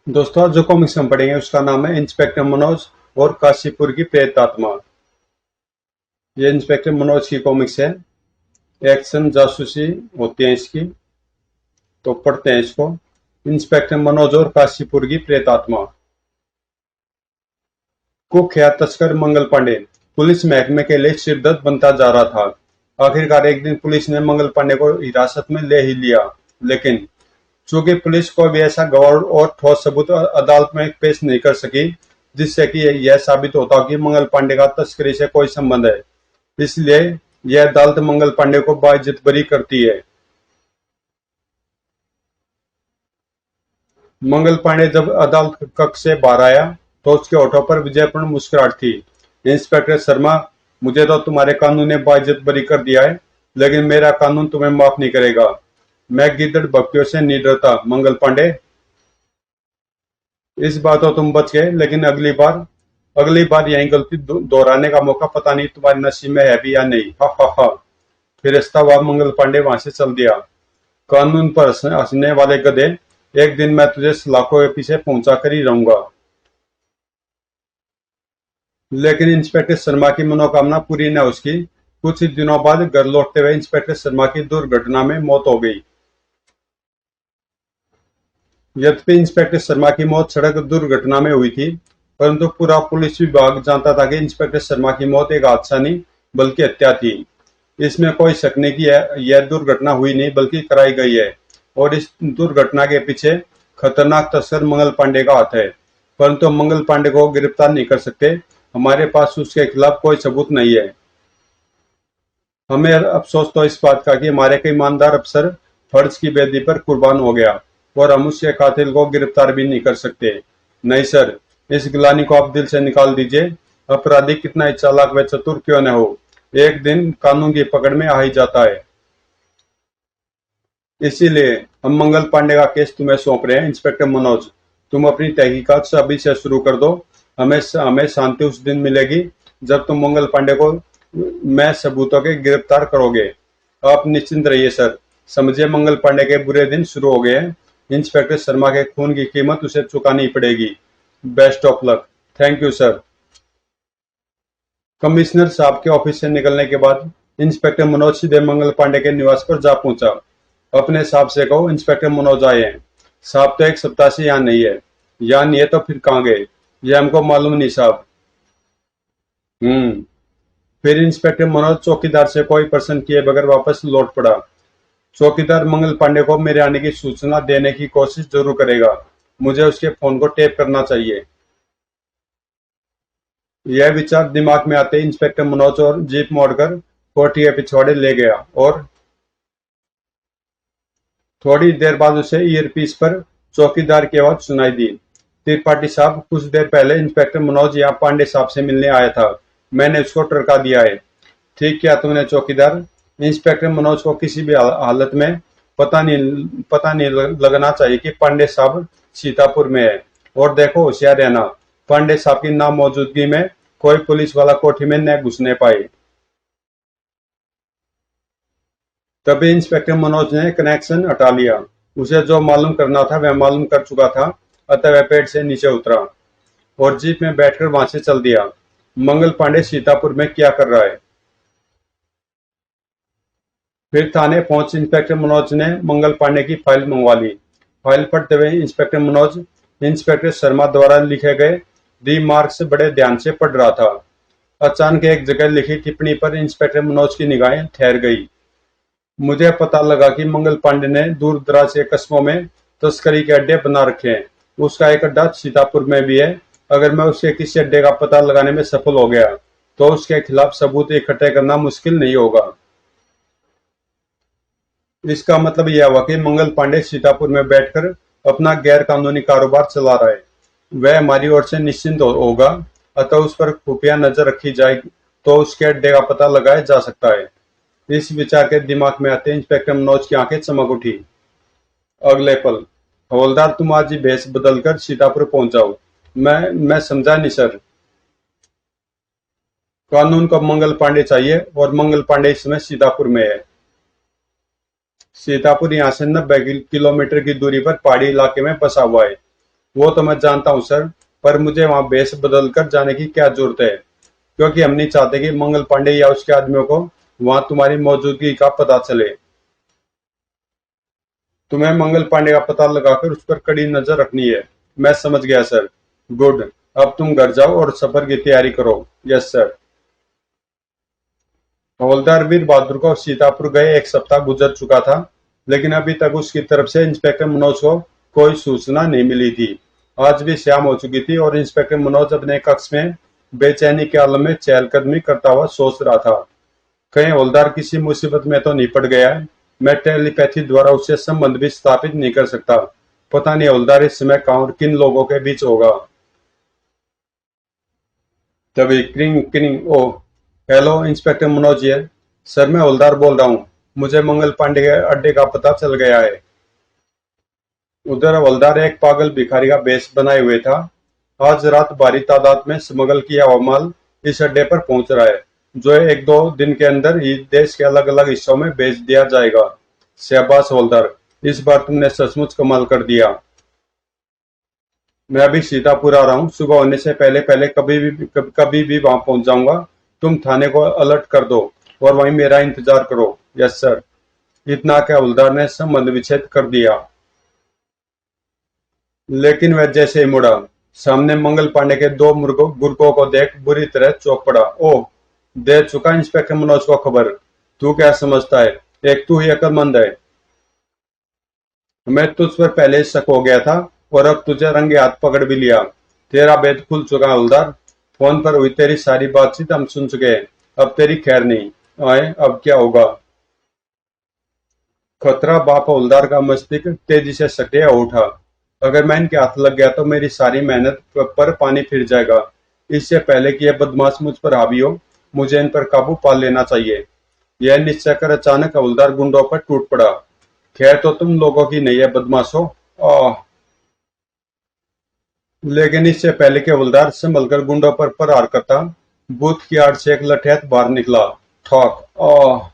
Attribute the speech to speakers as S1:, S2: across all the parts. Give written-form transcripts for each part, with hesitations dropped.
S1: दोस्तों आज जो कॉमिक्स हम पढ़ेंगे उसका नाम है इंस्पेक्टर मनोज और काशीपुर की प्रेतात्मा। ये इंस्पेक्टर मनोज की कॉमिक्स है। एक्शन जासूसी होती है इसकी। तो पढ़ते हैं इसको। इंस्पेक्टर मनोज और काशीपुर की प्रेतात्मा। कुख्यात तस्कर मंगल पांडे पुलिस महकमे के लिए सिरदर्द बनता जा रहा था। आखिरकार एक दिन पुलिस ने मंगल पांडे को हिरासत में ले ही लिया, लेकिन चूंकि पुलिस को भी ऐसा गवाह और ठोस सबूत अदालत में पेश नहीं कर सकी जिससे कि यह साबित होता कि मंगल पांडे का तस्करी से कोई संबंध है, इसलिए यह अदालत मंगल पांडे को बाइज्जत बरी करती है। मंगल पांडे जब अदालत कक्ष से बाहर आया तो उसके होठों पर विजयपूर्ण मुस्कुराहट थी। इंस्पेक्टर शर्मा, मुझे तो तुम्हारे कानून ने बाइज्जत बरी कर दिया है, लेकिन मेरा कानून तुम्हें माफ नहीं करेगा। मैं गिद्दड़ भक्तियों से नहीं डरता मंगल पांडे। इस बार तो तुम बच गए, लेकिन अगली बार यही गलती दोहराने का मौका पता नहीं तुम्हारे नसीब में है भी या नहीं। हा हा हा। फिर हंसता हुआ मंगल पांडे वहां से चल दिया। कानून पर हंसने वाले गधे, एक दिन मैं तुझे सलाखों के पीछे पहुंचा कर ही रहूंगा। लेकिन इंस्पेक्टर शर्मा की मनोकामना पूरी न उसकी। कुछ ही दिनों बाद घर लौटते हुए इंस्पेक्टर शर्मा की दुर्घटना में मौत हो गई। यद्यपि इंस्पेक्टर शर्मा की मौत सड़क दुर्घटना में हुई थी, परंतु पूरा पुलिस विभाग जानता था कि इंस्पेक्टर शर्मा की मौत एक हादसा नहीं बल्कि हत्या थी। इसमें कोई शक नहीं कि यह दुर्घटना हुई नहीं बल्कि कराई गई है, और इस दुर्घटना के पीछे खतरनाक तस्कर मंगल पांडे का हाथ है। परंतु हम मंगल पांडे को गिरफ्तार नहीं कर सकते। हमारे पास उसके खिलाफ कोई सबूत नहीं है। हमें अफसोस तो इस बात का कि हमारे एक ईमानदार अफसर फर्ज की बेदी पर कुर्बान हो गया, और हम उसके कातिल को गिरफ्तार भी नहीं कर सकते। नहीं सर, इस गिलानी को आप दिल से निकाल दीजिए। अपराधी कितना ही चालाक व चतुर क्यों न हो, एक दिन कानून की पकड़ में आ ही जाता है। इसीलिए हम मंगल पांडे का केस तुम्हें सौंप रहे हैं इंस्पेक्टर मनोज। तुम अपनी तहकीकात अभी से शुरू कर दो। हमें हमें शांति उस दिन मिलेगी जब तुम मंगल पांडे को मैं सबूतों के गिरफ्तार करोगे। आप निश्चिंत रहिए सर। समझिए, मंगल पांडे के बुरे दिन शुरू हो गए हैं। इंस्पेक्टर शर्मा के खून की कीमत उसे चुकानी पड़ेगी। Best of luck. Thank you sir. Commissioner साहब के ऑफिस से निकलने के बाद इंस्पेक्टर मनोज सीधे मंगल पांडे के निवास पर जा पहुंचा। अपने साहब से कहो इंस्पेक्टर मनोज आए हैं। साहब तो एक सप्ताह से यहाँ नहीं है। यहाँ नहीं है तो फिर कहाँ गए, ये हमको मालूम नहीं साहब। फिर इंस्पेक्टर मनोज चौकीदार से कोई प्रश्न किए बगैर वापस लौट पड़ा। चौकीदार मंगल पांडे को मेरे आने की सूचना देने की कोशिश जरूर करेगा। मुझे उसके फोन को टेप करना चाहिए। यह विचार दिमाग में आते ही इंस्पेक्टर मनोज और जीप मोड़कर कोठी के पिछवाड़े ले गया, और थोड़ी देर बाद उसे ईयरपीस पर चौकीदार की आवाज सुनाई दी। त्रिपाठी साहब, कुछ देर पहले इंस्पेक्टर मनोज यहाँ पांडे साहब से मिलने आया था। मैंने उसको टरका दिया है। ठीक किया तुमने चौकीदार। इंस्पेक्टर मनोज को किसी भी हालत में पता नहीं लगना चाहिए कि पांडे साहब सीतापुर में है। और देखो, होशियार रहना, पांडे साहब की नामौजूदगी में कोई पुलिस वाला कोठी में न घुसने पाए। तभी इंस्पेक्टर मनोज ने कनेक्शन हटा लिया। उसे जो मालूम करना था वह मालूम कर चुका था, अतः वह पेड़ से नीचे उतरा और जीप में बैठकर वहां से चल दिया। मंगल पांडे सीतापुर में क्या कर रहा है? फिर थाने पहुंच इंस्पेक्टर मनोज ने मंगल पांडे की फाइल मंगवा ली। फाइल पढ़ते हुए इंस्पेक्टर मनोज इंस्पेक्टर शर्मा द्वारा लिखे गए रिमार्क्स बड़े ध्यान से पढ़ रहा था। अचानक एक जगह लिखी टिप्पणी पर इंस्पेक्टर मनोज की निगाहें ठहर गई। मुझे पता लगा कि मंगल पांडे ने दूर दराज के कस्बों में तस्करी के अड्डे बना रखे हैं। उसका एक अड्डा सीतापुर में भी है। अगर मैं उसके किसी अड्डे का पता लगाने में सफल हो गया तो उसके खिलाफ सबूत इकट्ठे करना मुश्किल नहीं होगा। इसका मतलब यह हुआ कि मंगल पांडे सीतापुर में बैठकर अपना गैर कानूनी कारोबार चला रहा है। वह हमारी ओर से निश्चिंत होगा, अतः उस पर खुफिया नजर रखी जाएगी तो उसके अड्डे का पता लगाया जा सकता है। इस विचार के दिमाग में आते इंस्पेक्टर मनोज की आंखें चमक उठी। अगले पल, हवलदार, तुम आज ही भेष बदलकर सीतापुर पहुंच जाओ। मैं समझा नहीं सर। कानून को मंगल पांडे चाहिए और मंगल पांडे इस समय सीतापुर में है। सीतापुर यहाँ से 90 किलोमीटर की दूरी पर पहाड़ी इलाके में बसा हुआ है। वो तो मैं जानता हूँ सर, पर मुझे वहां बेस बदल कर जाने की क्या जरूरत है? क्योंकि हम नहीं चाहते कि मंगल पांडे या उसके आदमियों को वहां तुम्हारी मौजूदगी का पता चले। तुम्हें मंगल पांडे का पता लगाकर उस पर कड़ी नजर रखनी है। मैं समझ गया सर। गुड। अब तुम घर जाओ और सफर की तैयारी करो। Yes sir. हवलदार वीर बहादुर को सीतापुर गए 1 सप्ताह गुजर चुका था, लेकिन अभी तक उसकी तरफ से इंस्पेक्टर मनोज को कोई सूचना नहीं मिली थी। आज भी शाम हो चुकी थी और इंस्पेक्टर मनोज अपने कक्ष में बेचैनी के आलम में चहलकदमी करता हुआ सोच रहा था। कहीं हवलदार किसी मुसीबत में तो नहीं पड़ गया है? मैं टेलीपैथी द्वारा उससे संबंध भी स्थापित नहीं कर सकता। पता नहीं हवलदार इस समय कहाँ और किन लोगों के बीच होगा। तभी क्रिंग क्रिंग। ओ, हेलो इंस्पेक्टर मनोज ये। सर मैं हवलदार बोल रहा हूँ। मुझे मंगल पांडे के अड्डे का पता चल गया है। उधर हवलदार एक पागल भिखारी का बेस बनाए हुए था। आज रात भारी तादाद में स्मगल किया हुआ माल इस अड्डे पर पहुंच रहा है, जो 1-2 दिन के अंदर ही देश के अलग अलग हिस्सों में भेज दिया जाएगा। शाबाश हवलदार, इस बार तुमने सचमुच कमाल कर दिया। मैं अभी सीतापुर आ रहा हूँ। सुबह होने से पहले पहले कभी भी वहां पहुंच जाऊंगा। तुम थाने को अलर्ट कर दो और वहीं मेरा इंतजार करो। Yes sir. इतना क्या हवलदार ने संबंध विच्छेद कर दिया। लेकिन वह जैसे ही मुड़ा, सामने मंगल पांडे के 2 गुर्गों को देख बुरी तरह चौंक पड़ा। ओह, दे चुका इंस्पेक्टर मनोज को खबर। तू क्या समझता है, एक तू ही अक्लमंद है। मैं तुझ पर पहले ही शक हो गया था और अब तुझे रंगे हाथ पकड़ भी लिया। तेरा भेद खुल चुका हवलदार। फोन पर हुई तेरी सारी बातचीत हम सुन चुके हैं। अब तेरी खैर नहीं। आए, अब क्या होगा? खतरा बाप हवलदार का मस्तिष्क तेजी से सक्रिय हो उठा। अगर मैं इनके हाथ लग गया तो मेरी सारी मेहनत पर पानी फिर जाएगा। इससे पहले कि यह बदमाश मुझ पर हावी हो, मुझे इन पर काबू पा लेना चाहिए। यह निश्चय कर अचानक हवलदार गुंडों पर टूट पड़ा। खैर तो तुम लोगों की नहीं है बदमाशों। आह। लेकिन इससे पहले कि हवलदार संभल कर गुंडों पर प्रहार करता, बूथ की आड़ से एक लठैत बाहर निकला। ठोक। आह।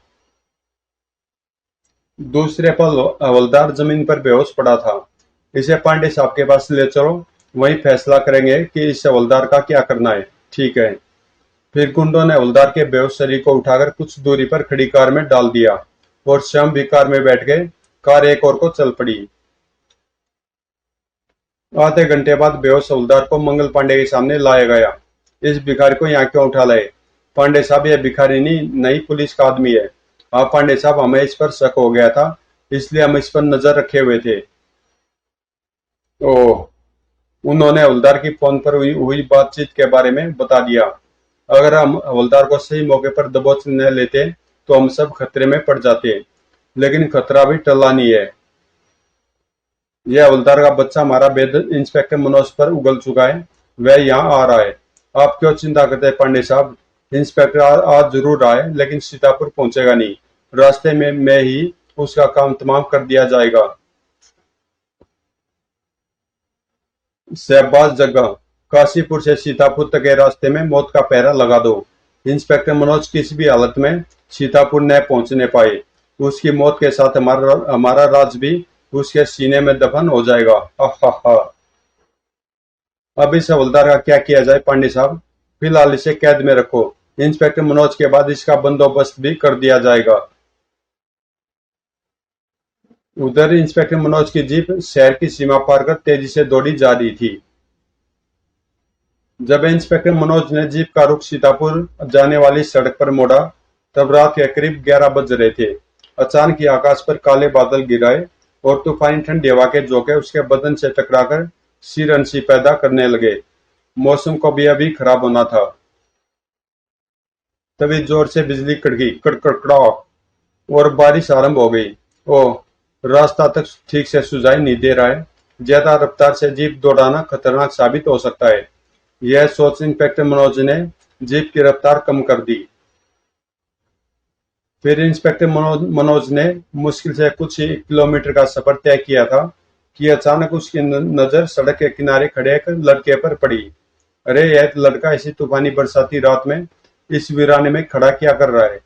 S1: दूसरे पल हवलदार जमीन पर बेहोश पड़ा था। इसे पांडे साहब के पास ले चलो, वहीं फैसला करेंगे कि इस हवलदार का क्या करना है। ठीक है। फिर गुंडों ने हवलदार के बेहोश शरीर को उठाकर कुछ दूरी पर खड़ी कार में डाल दिया और स्वयं भी कार में बैठ गए। कार एक और को चल पड़ी। आधे घंटे बाद बेहोश हवलदार को मंगल पांडे के सामने लाया गया। इस भिखारी को यहाँ क्यों उठा लाए? पांडे साहब, यह भिखारी नहीं, नई पुलिस का आदमी है। हाँ पांडे साहब, हमें इस पर शक हो गया था, इसलिए हम इस पर नजर रखे हुए थे। ओह। उन्होंने हवलदार की फोन पर हुई बातचीत के बारे में बता दिया। अगर हम हवलदार को सही मौके पर दबोच न लेते तो हम सब खतरे में पड़ जाते। लेकिन खतरा भी टला नहीं है। यह हवलदार का बच्चा हमारा भेद इंस्पेक्टर मनोज पर उगल चुका है। वह यहाँ आ रहा है। आप क्यों चिंता करते हैं पांडे साहब? इंस्पेक्टर आज जरूर आए, लेकिन सीतापुर पहुंचेगा नहीं। रास्ते में ही उसका काम तमाम कर दिया जाएगा। शहबाज जगह। काशीपुर से सीतापुर तक के रास्ते में मौत का पहरा लगा दो। इंस्पेक्टर मनोज किसी भी हालत में सीतापुर न पहुंचने पाए। उसकी मौत के साथ हमारा हमारा राज भी उसके सीने में दफन हो जाएगा। हा हा हा। अब इस हवलदार का क्या किया जाए पांडे साहब? फिलहाल इसे कैद में रखो। इंस्पेक्टर मनोज के बाद इसका बंदोबस्त भी कर दिया जाएगा। उधर इंस्पेक्टर मनोज की जीप शहर की सीमा पार कर तेजी से दौड़ी जा रही थी। जब इंस्पेक्टर मनोज ने जीप का रुख सीतापुर जाने वाली सड़क पर मोड़ा, तब रात के करीब 11 बज रहे थे। अचानक ही आकाश पर काले बादल गिराए और तूफानी ठंडी हवा के झोंके उसके बदन से टकराकर सिरहन सी पैदा करने लगे। मौसम को भी अभी खराब होना था। तभी जोर से बिजली कड़की, कड़कड़ाओ, और बारिश आरंभ हो गई। ओह, रास्ता तक ठीक से सुझाई नहीं दे रहा है। ज्यादा रफ्तार से जीप दौड़ाना खतरनाक साबित हो सकता है। यह सोच इंस्पेक्टर मनोज ने जीप की रफ्तार कम कर दी। फिर इंस्पेक्टर मनोज ने मुश्किल से कुछ ही किलोमीटर का सफर तय किया था कि अचानक उसकी नजर सड़क के किनारे खड़े एक लड़के पर पड़ी। अरे, यह लड़का इसी तूफानी बरसाती रात में इस वीराने में खड़ा क्या कर रहा है?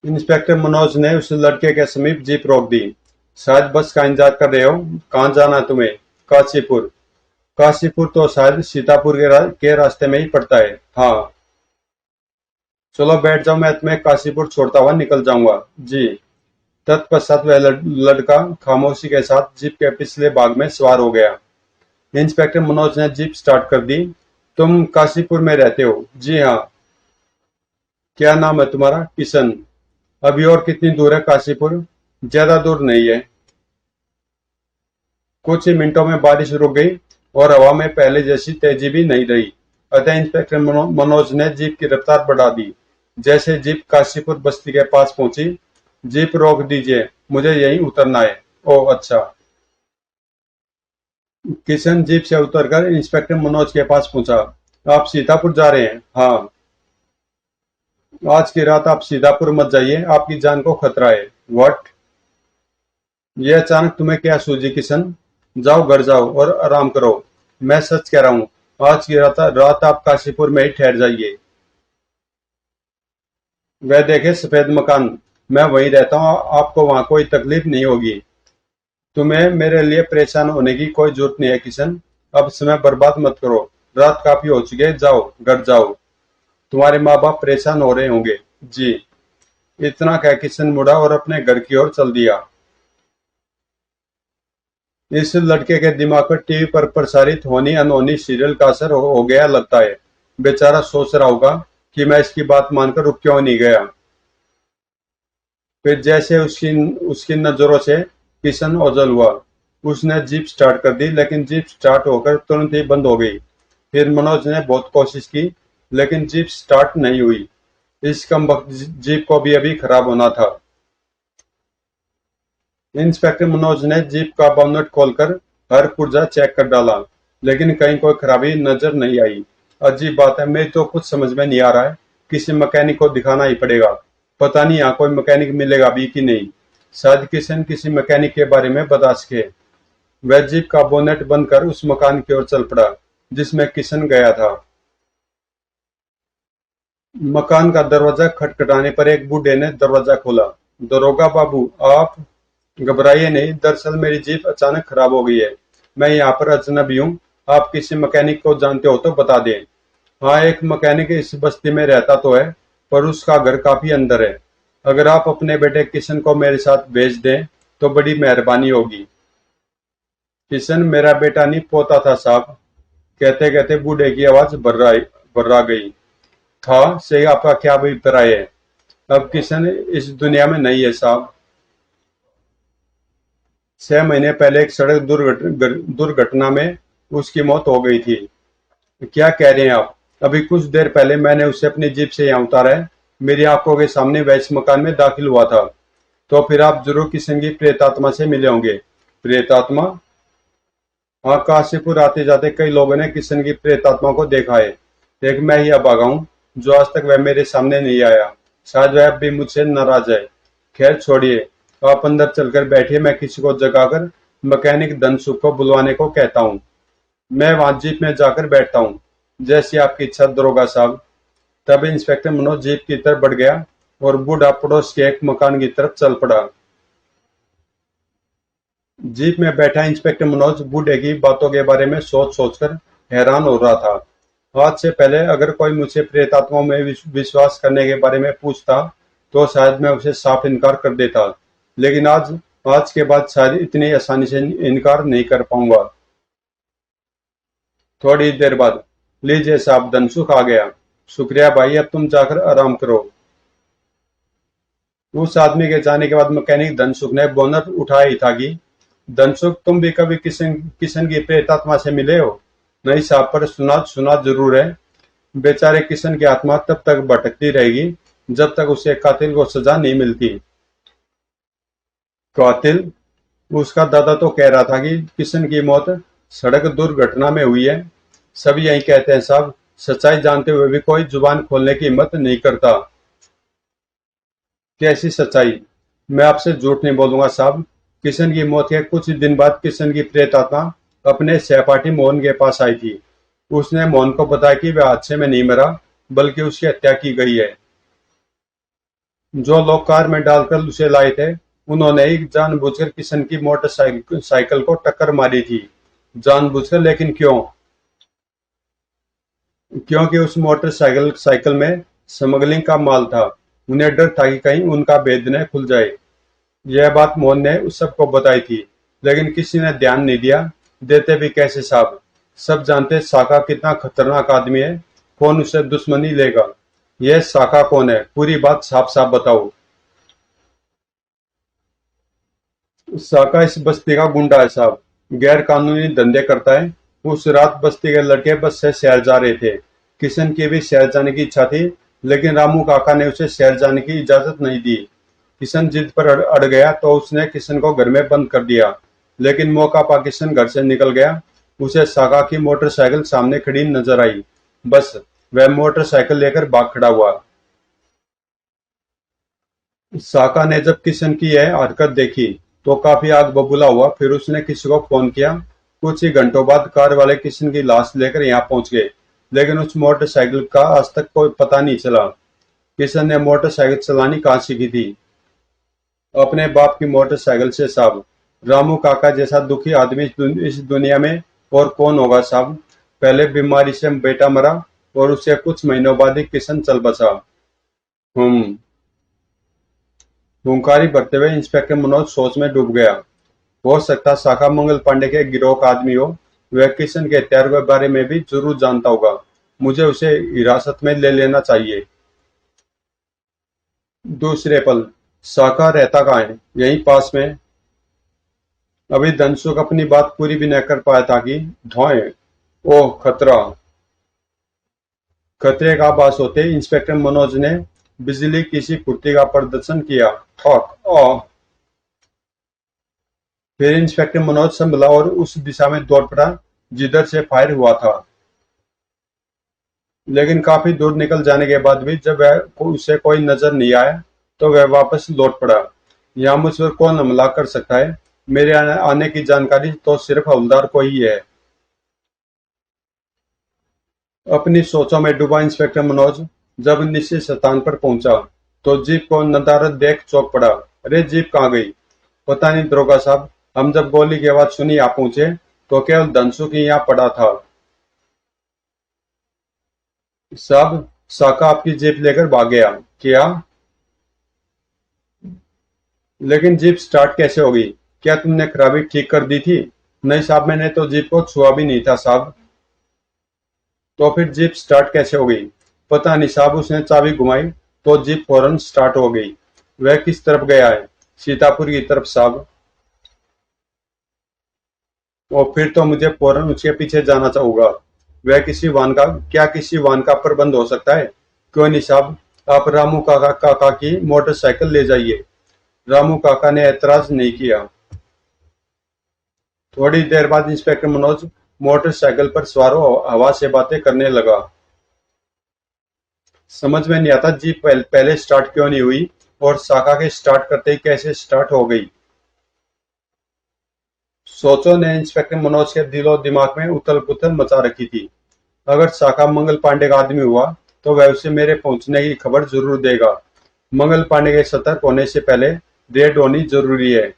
S1: इंस्पेक्टर मनोज ने उस लड़के के समीप जीप रोक दी। शायद बस का इंतजार कर रहे हो। कहाँ जाना है तुम्हें? काशीपुर। काशीपुर तो शायद सीतापुर के रास्ते में ही पड़ता है। हाँ, चलो बैठ जाओ, मैं तुम्हें काशीपुर छोड़ता हुआ निकल जाऊंगा। जी। तत्पश्चात वह लड़का खामोशी के साथ जीप के पिछले भाग में सवार हो गया। इंस्पेक्टर मनोज ने जीप स्टार्ट कर दी। तुम काशीपुर में रहते हो? जी हाँ। क्या नाम है तुम्हारा? किशन। अभी और कितनी दूर है काशीपुर? ज्यादा दूर नहीं है। कुछ ही मिनटों में बारिश रुक गई और हवा में पहले जैसी तेजी भी नहीं रही। अतः इंस्पेक्टर मनोज ने जीप की रफ्तार बढ़ा दी। जैसे जीप काशीपुर बस्ती के पास पहुंची, जीप रोक दीजिए, मुझे यहीं उतरना है। ओह अच्छा। किशन जीप से उतरकर इंस्पेक्टर मनोज के पास पूछा। आप सीतापुर जा रहे हैं? हाँ। आज की रात आप सीतापुर मत जाइए, आपकी जान को खतरा है। व्हाट? ये अचानक तुम्हें क्या सूझी किशन? जाओ, घर जाओ और आराम करो। मैं सच कह रहा हूँ, आज की रात आप काशीपुर में ही ठहर जाइए। वह देखे सफेद मकान, मैं वहीं रहता हूँ, आपको वहां कोई तकलीफ नहीं होगी। तुम्हें मेरे लिए परेशान होने की कोई जरूरत नहीं है किशन। अब समय बर्बाद मत करो, रात काफी हो चुकी है, जाओ घर जाओ। तुम्हारे माँ बाप परेशान हो रहे होंगे। जी। इतना कह किशन मुड़ा और अपने घर की ओर चल दिया। इस लड़के के दिमाग पर टीवी पर प्रसारित होनी अनहोनी सीरियल का असर हो गया लगता है। बेचारा सोच रहा होगा कि मैं इसकी बात मानकर रुक क्यों नहीं गया। फिर जैसे उसकी उसकी नजरों से किशन ओझल हुआ। उसने जीप स्टार्ट कर दी, लेकिन जीप स्टार्ट होकर तुरंत ही बंद हो गई। फिर मनोज ने बहुत कोशिश की, लेकिन जीप स्टार्ट नहीं हुई। इस कमबख्त जीप को भी अभी खराब होना था। इंस्पेक्टर मनोज ने जीप का बोनट खोलकर हर पुर्जा चेक कर डाला, लेकिन कहीं कोई खराबी नजर नहीं आई। अजीब बात है, मेरी तो कुछ समझ में नहीं आ रहा है। किसी मैकेनिक को दिखाना ही पड़ेगा। पता नहीं यहाँ कोई मैकेनिक मिलेगा भी कि नहीं। शायद किशन किसी मैकेनिक के बारे में बता सके। वह जीप का बोनेट बंद कर उस मकान की ओर चल पड़ा जिसमें किशन गया था। मकान का दरवाजा खटखटाने पर एक बूढ़े ने दरवाजा खोला। दरोगा बाबू, आप? घबराइए नहीं, दरअसल मेरी जीप अचानक खराब हो गई है। मैं यहाँ पर अजनबी हूँ। आप किसी मैकेनिक को जानते हो तो बता दें। हाँ, एक मैकेनिक इस बस्ती में रहता तो है, पर उसका घर काफी अंदर है। अगर आप अपने बेटे किशन को मेरे साथ भेज दें तो बड़ी मेहरबानी होगी। किशन मेरा बेटा नहीं, पोता था साहब। कहते कहते बूढ़े की आवाज भर्रा गई। था से आपका क्या अभिप्राय है? अब किशन इस दुनिया में नहीं है साहब। 6 महीने पहले एक सड़क दुर्घटना में उसकी मौत हो गई थी। क्या कह रहे हैं आप? अभी कुछ देर पहले मैंने उसे अपनी जीप से यहाँ उतारा है। मेरी आंखों के सामने वह इस मकान में दाखिल हुआ था। तो फिर आप जरूर किशन की प्रेतात्मा से मिले होंगे। प्रेतात्मा? हाँ, काशीपुर आते जाते कई लोगों ने किशन की प्रेतात्मा को देखा है। एक मैं ही अभागा हूँ जो आज तक वह मेरे सामने नहीं आया। शायद वह अब भी मुझसे नाराज है। खैर छोड़िए, आप अंदर चलकर बैठिए, मैं किसी को जगाकर मैकेनिक धनसुख को बुलवाने को कहता हूँ। मैं वहां जीप में जाकर बैठता हूँ। जैसी आपकी इच्छा दरोगा साहब। तब इंस्पेक्टर मनोज जीप की तरफ बढ़ गया और बूढ़ा पड़ोस के एक मकान की तरफ चल पड़ा। जीप में बैठा इंस्पेक्टर मनोज बूढ़े की बातों के बारे में सोच सोचकर हैरान हो रहा था। आज से पहले अगर कोई मुझसे प्रेतात्माओं में विश्वास करने के बारे में पूछता तो शायद मैं उसे साफ इनकार कर देता, लेकिन आज आज के बाद शायद इतनी आसानी से इनकार नहीं कर पाऊंगा। थोड़ी देर बाद, लीजिए साहब, धनसुख आ गया। शुक्रिया भाई, अब तुम जाकर आराम करो। उस आदमी के जाने के बाद मैकेनिक धनसुख ने बोनट उठाया ही था कि धनसुख, तुम भी कभी किशन किशन की प्रेतात्मा से मिले हो? नहीं साहब, पर सुना सुना जरूर है। बेचारे किशन की आत्मा तब तक भटकती रहेगी जब तक उसे कातिल को सजा नहीं मिलती। कातिल? उसका दादा तो कह रहा था कि किशन की मौत सड़क दुर्घटना में हुई है। सभी यही कहते हैं साहब। सच्चाई जानते हुए भी कोई जुबान खोलने की हिम्मत नहीं करता। कैसी सच्चाई? मैं आपसे झूठ नहीं बोलूंगा साहब। किशन की मौत के कुछ दिन बाद किशन की प्रेतात्मा अपने सहपाठी मोहन के पास आई थी। उसने मोहन को बताया कि वह हादसे में नहीं मरा, बल्कि उसकी हत्या की गई है। जो लोग कार में डालकर उसे लाए थे उन्होंने ही जानबूझकर किशन की मोटरसाइकिल साइकिल को टक्कर मारी थी। जानबूझकर, लेकिन क्यों? क्योंकि उस मोटरसाइकिल साइकिल में स्मगलिंग का माल था। उन्हें डर था कि कहीं उनका भेद न खुल जाए। यह बात मोहन ने उस सबको बताई थी, लेकिन किसी ने ध्यान नहीं दिया। देते भी कैसे साहब? सब जानते साका कितना खतरनाक आदमी है, कौन उसे दुश्मनी लेगा। यह साका कौन है? पूरी बात साफ साफ बताओ। साका इस बस्ती का गुंडा है साहब, गैर कानूनी धंधे करता है। उस रात बस्ती के लड़के बस से शहर जा रहे थे। किशन की भी शहर जाने की इच्छा थी, लेकिन रामू काका ने उसे शहर जाने की इजाजत नहीं दी। किशन जिद पर अड़ गया तो उसने किशन को घर में बंद कर दिया, लेकिन मौका पा किशन घर से निकल गया। उसे साका की मोटरसाइकिल सामने खड़ी नजर आई। बस वह मोटरसाइकिल लेकर भाग खड़ा हुआ। साका ने जब किशन की यह हरकत देखी तो काफी आग बबूला हुआ। फिर उसने किसी को फोन किया। कुछ ही घंटों बाद कार वाले किशन की लाश लेकर यहाँ पहुंच गए, लेकिन उस मोटरसाइकिल का आज तक कोई पता नहीं चला। किशन ने मोटरसाइकिल चलानी कहाँ सीखी थी? अपने बाप की मोटरसाइकिल से साहब। रामू काका जैसा दुखी आदमी इस दुनिया में और कौन होगा साहब? पहले बीमारी से बेटा मरा और उससे कुछ महीनों बाद ही किशन चल बसा। हम्म। हुंकारी भरते हुए इंस्पेक्टर मनोज सोच में डूब गया। हो सकता शाखा मंगल पांडे के गिरोह का आदमी हो। वह किशन के हत्यारे के बारे में भी जरूर जानता होगा। मुझे उसे हिरासत में ले लेना चाहिए। दूसरे पल, शाखा रहता कहाँ है? यहीं पास में। अभी धनसुख अपनी बात पूरी भी न कर पाया था कि धोए। ओह खतरा! खतरे का आभास होते ही इंस्पेक्टर मनोज ने बिजली की सी फुर्ती का प्रदर्शन किया। ठोक! ओह! फिर इंस्पेक्टर मनोज संभला और उस दिशा में दौड़ पड़ा जिधर से फायर हुआ था। लेकिन काफी दूर निकल जाने के बाद भी जब उसे कोई नजर नहीं आया तो वह वापस लौट पड़ा। यहाँ मुझ पर कौन हमला कर सकता है? मेरे आने की जानकारी तो सिर्फ हवलदार को ही है। अपनी सोचों में डूबा इंस्पेक्टर मनोज जब निश्चित स्थान पर पहुंचा तो जीप को नदारद देख चौंक पड़ा। अरे जीप कहाँ गई? पता नहीं दरोगा साहब, हम जब गोली की आवाज सुनी यहाँ पहुंचे तो केवल धनसुख ही यहाँ पड़ा था। साहब, साका आपकी जीप लेकर भाग गया क्या? लेकिन जीप स्टार्ट कैसे होगी? क्या तुमने खराबी ठीक कर दी थी? नहीं साहब, मैंने तो जीप को छुआ भी नहीं था साहब। तो फिर जीप स्टार्ट कैसे हो गई? पता नहीं साहब, उसने चाबी घुमाई तो जीप फौरन स्टार्ट हो गई। वह किस तरफ गया है? सीतापुर की तरफ साहब। और फिर तो मुझे फौरन उसके पीछे जाना चाहूंगा। वह किसी वाहन का प्रबंध हो सकता है? क्यों नहीं साहब, आप रामू काका की मोटरसाइकिल ले जाइए। रामू काका ने ऐतराज नहीं किया। थोड़ी देर बाद इंस्पेक्टर मनोज मोटरसाइकिल पर सवार हो हवा से बातें करने लगा। समझ में नहीं आता जीप पहले स्टार्ट क्यों नहीं हुई और शाखा के स्टार्ट करते ही कैसे स्टार्ट हो गई। सोचों ने इंस्पेक्टर मनोज के दिलो दिमाग में उथल पुथल मचा रखी थी। अगर शाखा मंगल पांडे का आदमी हुआ तो वह उसे मेरे पहुंचने की खबर जरूर देगा। मंगल पांडे के सतर्क होने से पहले रेड होनी जरूरी है।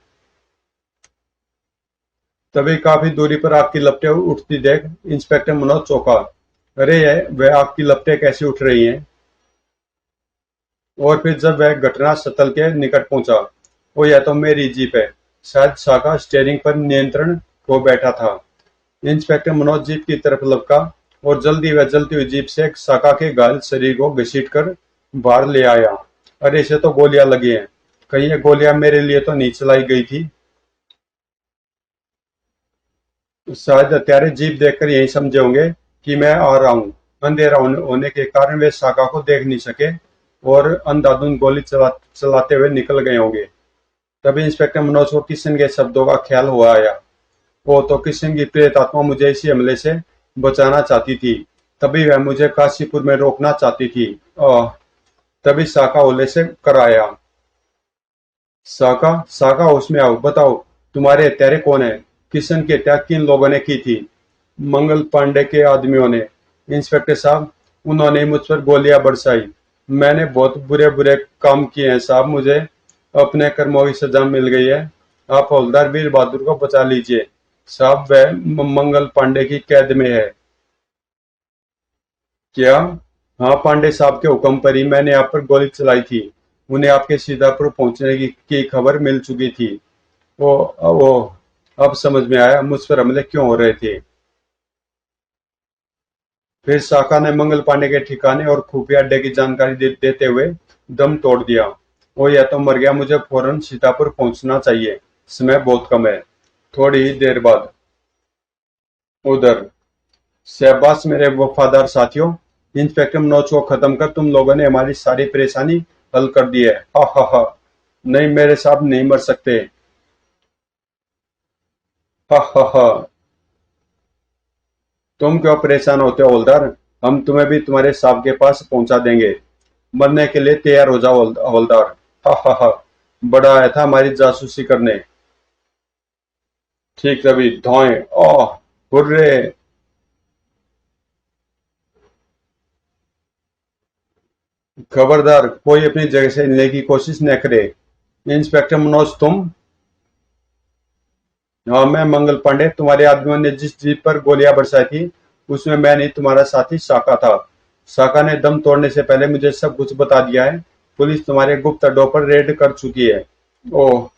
S1: तभी काफी दूरी पर आग की लपटें उठती देख इंस्पेक्टर मनोज चौंका। अरे वह आग की लपटें कैसी उठ रही हैं? और फिर जब वह घटना स्थल के निकट पहुंचा, ओ यह तो मेरी जीप है। शायद शाखा स्टीयरिंग पर नियंत्रण खो बैठा था। इंस्पेक्टर मनोज जीप की तरफ लपका और जल्दी वह जलती हुई जीप से शाखा के घायल शरीर को घसीटकर बाहर ले आया। अरे इसे तो गोलियां लगी हैं। कहीं ये गोलियां मेरे लिए तो नहीं चलाई गई थी? शायद हत्यारे जीप देखकर यही समझे होंगे कि मैं आ रहा हूँ। अंधेरा होने के कारण वे शाखा को देख नहीं सके और अंधाधुंध गोली चलाते हुए निकल गए होंगे। तभी इंस्पेक्टर मनोज को किशन के शब्दों का ख्याल हुआ आया। वो तो किशन की प्रेत आत्मा मुझे इसी हमले से बचाना चाहती थी। तभी वह मुझे काशीपुर में रोकना चाहती थी। तभी शाखा ओले से कर आया। शाखा शाखा होश में आओ, बताओ तुम्हारे हत्यारे कौन है? किशन की हत्या किन लोगों ने की थी? मंगल पांडे के आदमियों ने। इंस्पेक्टर साहब, उन्होंने मुझ पर गोलियां बरसाई। मैंने बहुत बुरे बुरे काम किए हैं साहब। अपने कर्मों की सजा मिल गई है। आप हवलदार वीर बहादुर को बचा लीजिए साहब, वह मंगल पांडे की कैद में है। क्या? हाँ पांडे साहब के हुक्म पर ही मैंने आप पर गोली चलाई थी। उन्हें आपके सीतापुर पहुंचने की खबर मिल चुकी थी। वो अब समझ में आया मुझ पर हमले क्यों हो रहे थे। फिर शाखा ने मंगल पांडे के ठिकाने और खुफिया अड्डे की जानकारी देते हुए दम तोड़ दिया। वो या तो मर गया, मुझे फौरन सीतापुर पहुंचना चाहिए, समय बहुत कम है। थोड़ी ही देर बाद उधर, शाबाश मेरे वफादार साथियों, इंस्पेक्टर मनोज को खत्म कर तुम लोगों ने हमारी सारी परेशानी हल कर दी है। हा हा हा। नहीं मेरे साहब नहीं मर सकते। हा हा हा। तुम क्यों परेशान होते हो हवलदार, हम तुम्हें भी तुम्हारे साहब के पास पहुंचा देंगे। मरने के लिए तैयार हो जाओ हवलदार। हा हा हा। बड़ा आया था हमारी जासूसी करने। ठीक तभी धौएं। ओह, हुर्रे। खबरदार कोई अपनी जगह से हिलने की कोशिश न करे। इंस्पेक्टर मनोज तुम? हाँ मैं मंगल पांडे। तुम्हारे आदमियों ने जिस जीप पर गोलियां बरसाई थी उसमें मैं नहीं, तुम्हारा साथी शाका था। शाका ने दम तोड़ने से पहले मुझे सब कुछ बता दिया है। पुलिस तुम्हारे गुप्त अड्डों पर रेड कर चुकी है। ओह,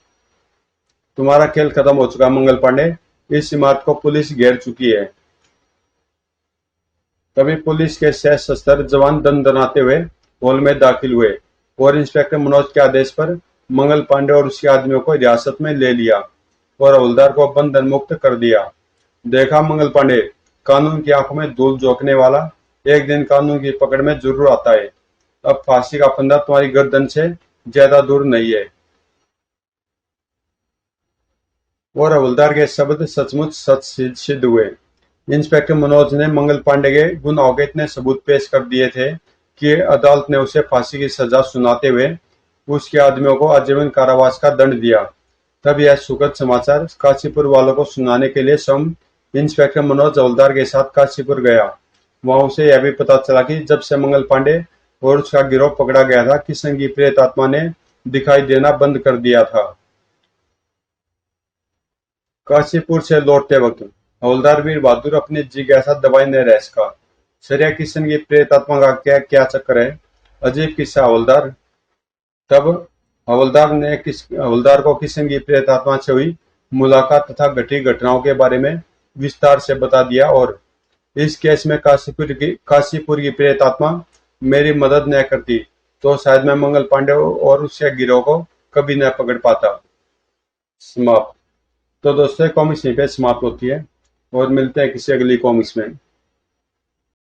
S1: तुम्हारा खेल खत्म हो चुका मंगल पांडे। इस इमारत को पुलिस घेर चुकी है। तभी पुलिस के सशस्त्र जवान दंदनाते हुए हॉल में दाखिल हुए और इंस्पेक्टर मनोज के आदेश पर मंगल पांडे और उसके आदमियों को हिरासत में ले लिया और हवलदार को बंधन मुक्त कर दिया। देखा मंगल पांडे, कानून की आंखों में धूल झोंकने वाला एक दिन कानून की पकड़ में जरूर आता है। अब फांसी का फंदा तुम्हारी गर्दन से ज्यादा दूर नहीं है। और हवलदार के शब्द सचमुच सच सिद्ध हुए। इंस्पेक्टर मनोज ने मंगल पांडे के गुनाहों के इतने सबूत पेश कर दिए थे कि अदालत ने उसे फांसी की सजा सुनाते हुए उसके आदमियों को आजीवन कारावास का दंड दिया। तब यह सुखद समाचार काशीपुर वालों को सुनाने के लिए स्वयं इंस्पेक्टर मनोज हवलदार के साथ काशीपुर गया। वहां उसे यह भी पता चला कि जब से मंगल पांडे और उसका गिरोह पकड़ा गया था, किशन की प्रेत आत्मा ने दिखाई देना बंद कर दिया था। काशीपुर से लौटते वक्त हवलदार वीर बहादुर अपनी जिज्ञासा दबाए न रह सका। सरिया किशन की प्रेत आत्मा का क्या क्या चक्कर है? अजीब किस्सा हवलदार। तब हवलदार को किशन की प्रेत आत्मा से हुई मुलाकात तथा घटी घटनाओं के बारे में विस्तार से बता दिया। और इस केस में काशीपुर की प्रेत आत्मा मेरी मदद न करती तो शायद मैं मंगल पांडे और उसके गिरोह को कभी न पकड़ पाता। समाप्त। तो दोस्तों कॉमिक्स यहीं पे समाप्त होती है और मिलते हैं किसी अगली कॉमिक्स में।